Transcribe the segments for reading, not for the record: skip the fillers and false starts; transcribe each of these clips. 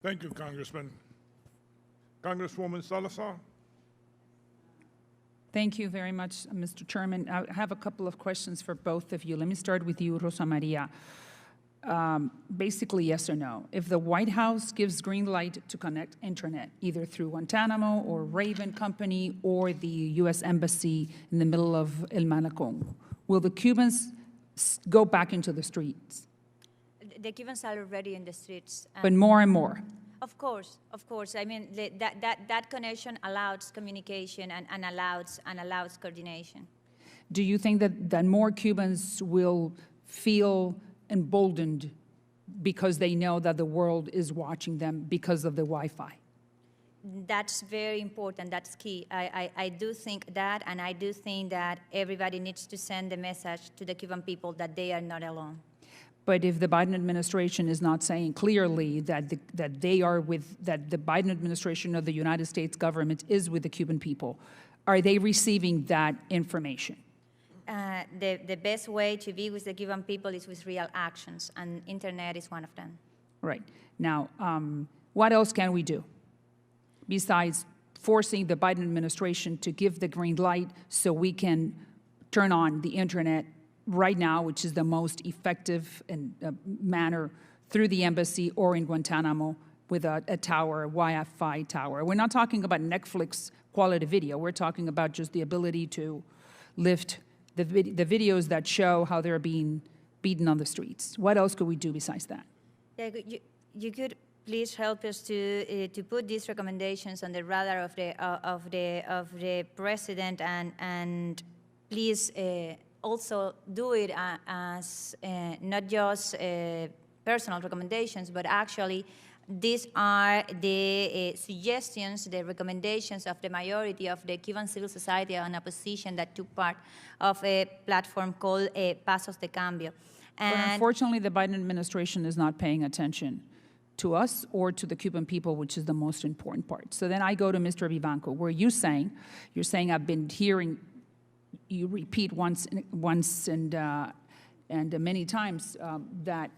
Thank you, Congressman. Congresswoman Salazar. Thank you very much, Mr. Chairman. I have a couple of questions for both of you. Let me start with you, Rosa Maria. Basically, yes or no. If the White House gives green light to connect internet, either through Guantanamo or Raven Company or the U.S. Embassy in the middle of El Manacón, will the Cubans go back into the streets? The Cubans are already in the streets. But more and more. Of course. I mean, that connection allows communication and allows coordination. Do you think that more Cubans will feel emboldened because they know that the world is watching them because of the Wi-Fi? That's very important. That's key. I do think that, and I do think that everybody needs to send the message to the Cuban people that they are not alone. But if the Biden administration is not saying clearly that the Biden administration of the United States government is with the Cuban people, are they receiving that information? The best way to be with the Cuban people is with real actions, and internet is one of them. Right. Now, what else can we do besides forcing the Biden administration to give the green light so we can turn on the internet right now, which is the most effective manner, through the embassy or in Guantanamo with a tower, a Wi-Fi tower? We're not talking about Netflix quality video. We're talking about just the ability to lift the videos that show how they're being beaten on the streets. What else could we do besides that? Yeah, you could please help us to put these recommendations on the radar of the president, and please also do it as not just personal recommendations, but actually these are the suggestions, the recommendations of the majority of the Cuban civil society and opposition that took part of a platform called Pasos de Cambio. But unfortunately, the Biden administration is not paying attention to us or to the Cuban people, which is the most important part. So then I go to Mr. Vivanco, where you're saying I've been hearing you repeat once and many times that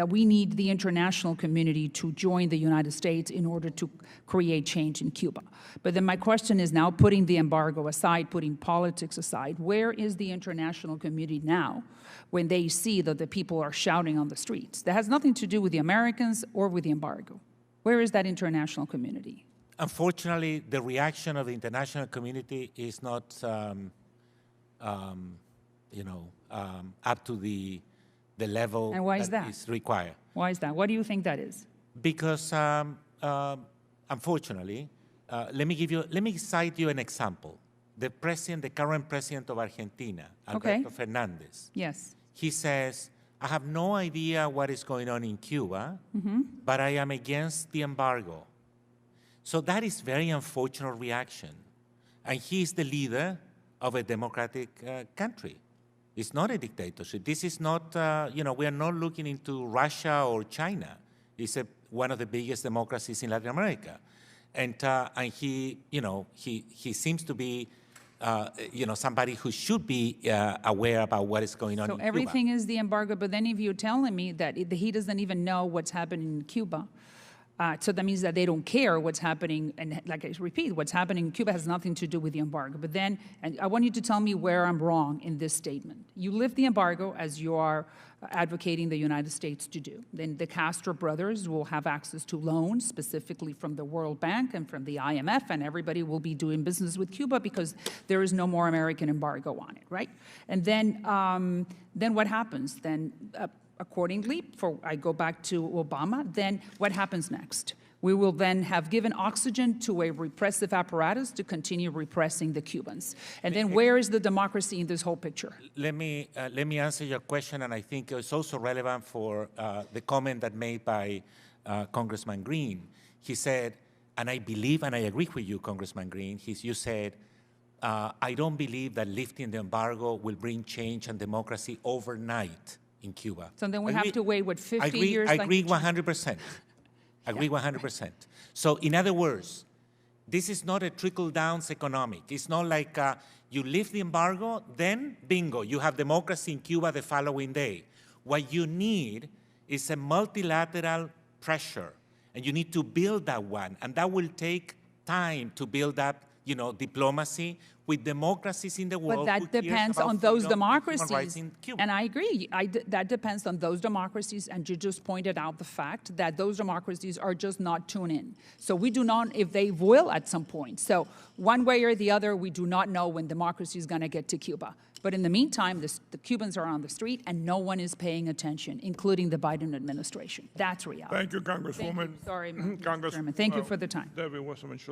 we need the international community to join the United States in order to create change in Cuba. But then my question is now, putting the embargo aside, putting politics aside, where is the international community now when they see that the people are shouting on the streets? That has nothing to do with the Americans or with the embargo. Where is that international community? Unfortunately, the reaction of the international community is not up to the level and why is that is required. Why is that? What do you think that is? Because unfortunately, let me cite you an example. The current president of Argentina, Alberto Fernandez. Yes. He says, I have no idea what is going on in Cuba, but I am against the embargo. So that is very unfortunate reaction. And he is the leader of a democratic country. It's not a dictatorship. This is not, we are not looking into Russia or China. It's one of the biggest democracies in Latin America. And he seems to be, somebody who should be aware about what is going on in Cuba. So everything is the embargo, but then if you're telling me that he doesn't even know what's happening in Cuba, so that means that they don't care what's happening, and like I repeat, what's happening in Cuba has nothing to do with the embargo. But then, and I want you to tell me where I'm wrong in this statement. You lift the embargo as you are advocating the United States to do. Then the Castro brothers will have access to loans, specifically from the World Bank and from the IMF, and everybody will be doing business with Cuba because there is no more American embargo on it, right? And then what happens? Then accordingly, I go back to Obama, then what happens next? We will then have given oxygen to a repressive apparatus to continue repressing the Cubans. And then where is the democracy in this whole picture? Let me answer your question, and I think it's also relevant for the comment that made by Congressman Green. He said, and I believe and I agree with you, Congressman Green, you said, I don't believe that lifting the embargo will bring change and democracy overnight in Cuba. So then we have to wait, 50 years? I agree 100%. Agree 100%. So in other words, this is not a trickle-down economic. It's not like you lift the embargo, then bingo, you have democracy in Cuba the following day. What you need is a multilateral pressure And you need to build that one. And that will take time to build up, diplomacy with democracies in the world. But that who cares depends about on those freedom and human rights democracies. in Cuba. And I agree. That depends on those democracies. And you just pointed out the fact that those democracies are just not tuned in. So we do not, if they will at some point. So one way or the other, we do not know when democracy is going to get to Cuba. But in the meantime, the Cubans are on the street and no one is paying attention, including the Biden administration. That's reality. Thank you, Congresswoman. Sorry, Mr. Congress- Chairman. Thank you for the time. Debbie Wasserman